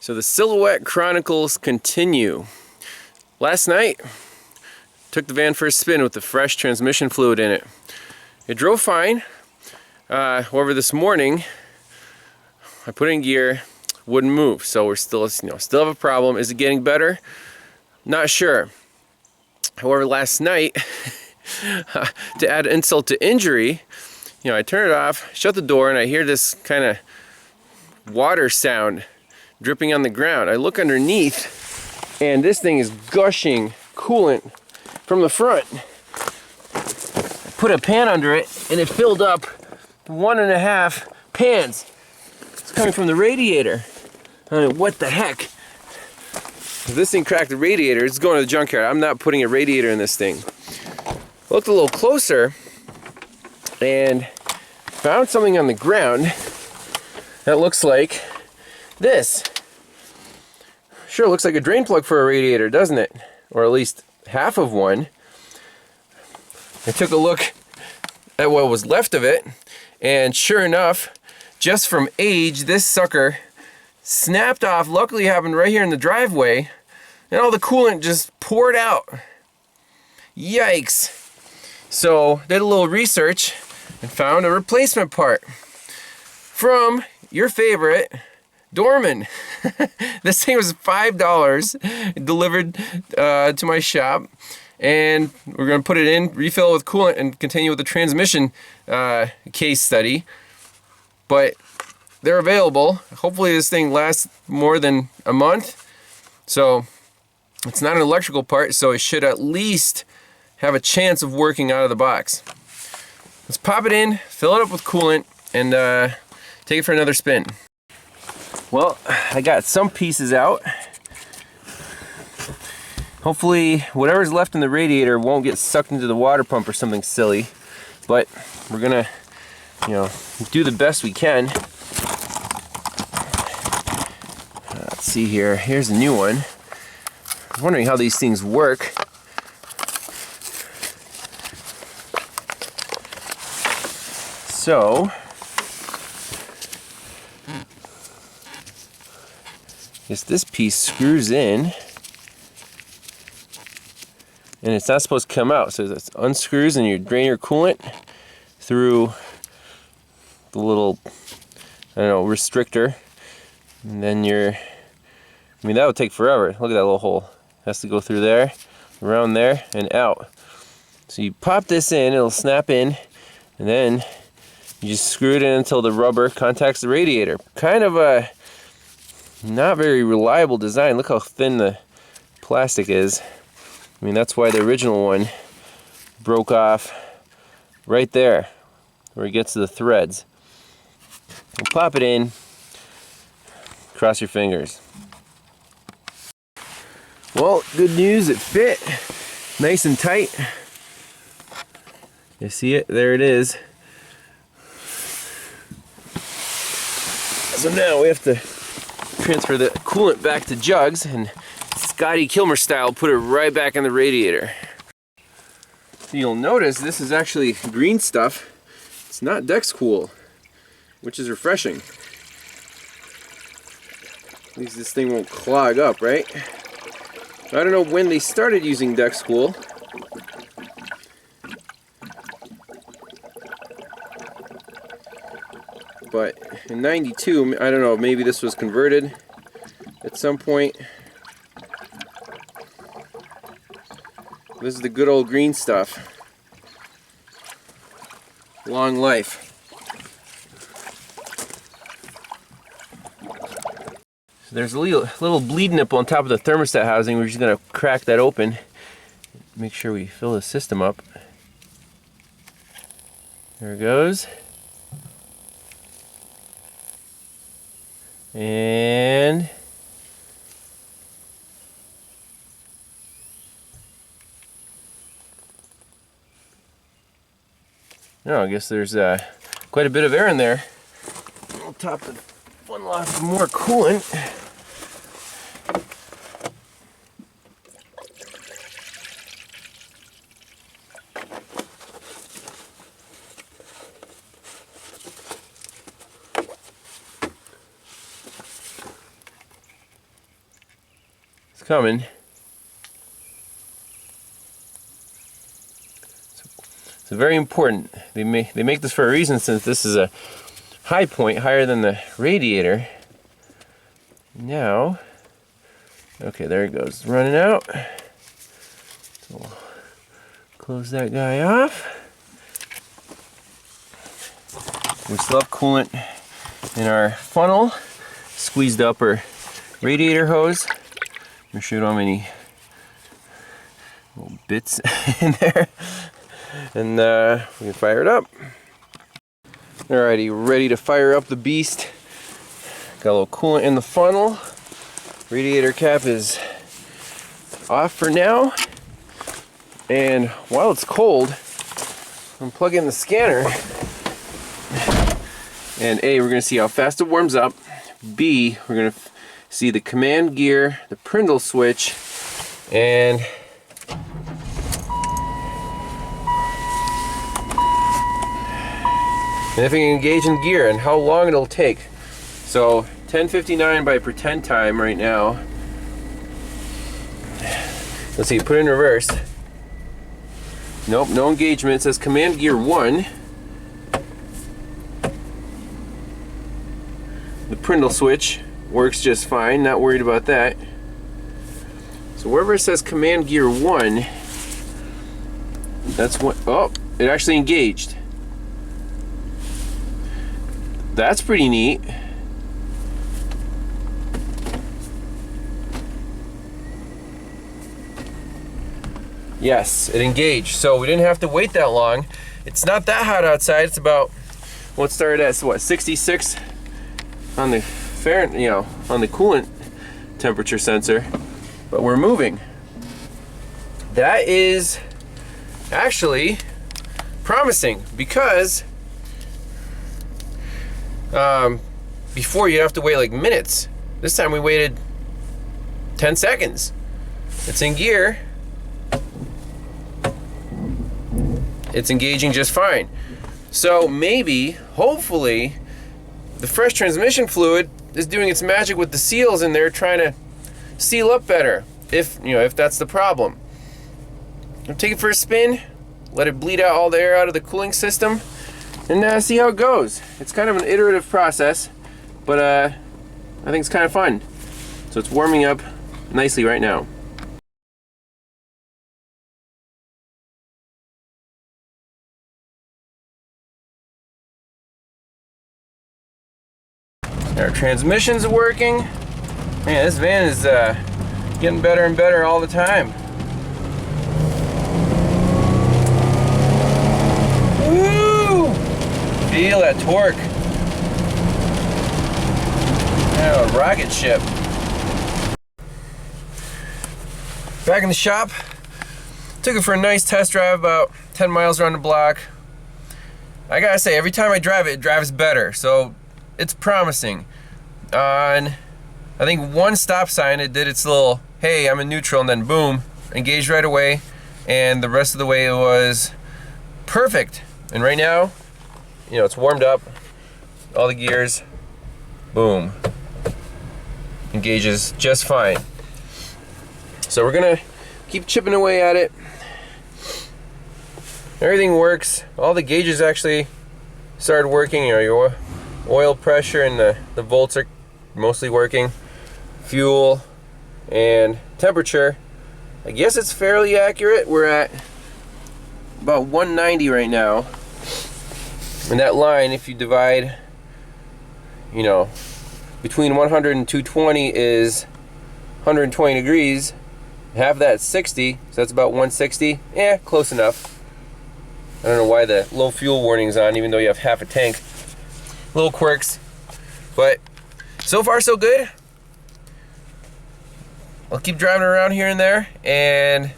So the Silhouette Chronicles continue. Last night, took the van for a spin with the fresh transmission fluid in it. It drove fine. However, this morning, I put it in gear, wouldn't move. So we're still have a problem. Is it getting better? Not sure. However, last night, to add insult to injury, I turn it off, shut the door, and I hear this kind of water sound dripping on the ground. I look underneath, and this thing is gushing coolant from the front. I put a pan under it, and it filled up 1.5 pans. It's coming from the radiator. I mean, what the heck? If this thing cracked the radiator, it's going to the junkyard. I'm not putting a radiator in this thing. I looked a little closer and found something on the ground that looks like this. Sure looks like a drain plug for a radiator, doesn't it? Or at least half of one. I took a look at what was left of it, and sure enough, just from age, this sucker snapped off. Luckily it happened right here in the driveway, and all the coolant just poured out. Yikes. So did a little research and found a replacement part from your favorite Dorman. This thing was $5 delivered to my shop, and we're going to put it in, refill it with coolant, and continue with the transmission case study. But they're available. Hopefully this thing lasts more than a month. So it's not an electrical part, so it should at least have a chance of working out of the box. Let's pop it in, fill it up with coolant, and take it for another spin. Well, I got some pieces out. Hopefully whatever's left in the radiator won't get sucked into the water pump or something silly, but we're gonna do the best we can. Let's see here. Here's a new one. I was wondering how these things work. So, I guess this piece screws in, and it's not supposed to come out. So it unscrews, and you drain your coolant through the little, restrictor, and then that would take forever. Look at that little hole. It has to go through there, around there, and out. So you pop this in, it'll snap in, and then you just screw it in until the rubber contacts the radiator. Kind of a not very reliable design. Look how thin the plastic is. I mean, that's why the original one broke off right there, where it gets to the threads. We'll pop it in, cross your fingers. Well, good news, it fit nice and tight. You see it? There it is. So now we have to transfer the coolant back to jugs, and Scotty Kilmer style, put it right back in the radiator. You'll notice this is actually green stuff. It's not DexCool, which is refreshing. At least this thing won't clog up, right? I don't know when they started using DexCool. But in '92, I don't know, maybe this was converted at some point. This is the good old green stuff. Long life. So there's a little bleed nipple on top of the thermostat housing. We're just going to crack that open. Make sure we fill the system up. There it goes. And I guess there's quite a bit of air in there. We'll top the one lot of more coolant. coming. So very important. They make this for a reason, since this is a high point, higher than the radiator. Now, okay, there it goes, running out. So we'll close that guy off. We still have coolant in our funnel, squeezed up our radiator hose. Make sure you don't have any little bits in there. And we can fire it up. Alrighty, ready to fire up the beast. Got a little coolant in the funnel. Radiator cap is off for now. And while it's cold, I'm plugging in the scanner. And A, we're going to see how fast it warms up. B, we're going to see the command gear, the Prindle switch, and if it can engage in gear and how long it'll take. So 10:59 by pretend time right now. Let's see, put it in reverse. Nope, no engagement. It says command gear 1. The Prindle switch works just fine, not worried about that. So wherever it says command gear 1, that's what, oh, it actually engaged. That's pretty neat. Yes, it engaged. So we didn't have to wait that long. It's not that hot outside. It's about, well, it started at what, 66 on the Fahrenheit, on the coolant temperature sensor. But we're moving. That is actually promising, because before you have to wait like minutes. This time we waited 10 seconds. It's in gear. It's engaging just fine. So maybe, hopefully, the fresh transmission fluid is doing its magic with the seals in there, trying to seal up better, if that's the problem. I'll take it for a spin, let it bleed out all the air out of the cooling system, and see how it goes. It's kind of an iterative process, but I think it's kind of fun. So it's warming up nicely right now. Our transmissions are working. Man, this van is getting better and better all the time. Woo! Feel that torque. Yeah, a rocket ship. Back in the shop. Took it for a nice test drive, about 10 miles around the block. I gotta say, every time I drive it, it drives better. So it's promising. On, I think, one stop sign, it did its little, hey, I'm in neutral, and then boom, engaged right away. And the rest of the way it was perfect. And right now, it's warmed up, all the gears, boom, engages just fine. So we're gonna keep chipping away at it. Everything works. All the gauges actually started working. Your oil pressure and the volts are mostly working. Fuel and temperature, I guess it's fairly accurate. We're at about 190 right now. And that line, if you divide, between 100 and 220 is 120 degrees. Half that's 60, so that's about 160. Yeah, close enough. I don't know why the low fuel warning's on, even though you have half a tank. Little quirks, but so far so good. I'll keep driving around here and there and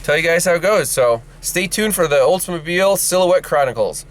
tell you guys how it goes. So stay tuned for the Oldsmobile Silhouette Chronicles.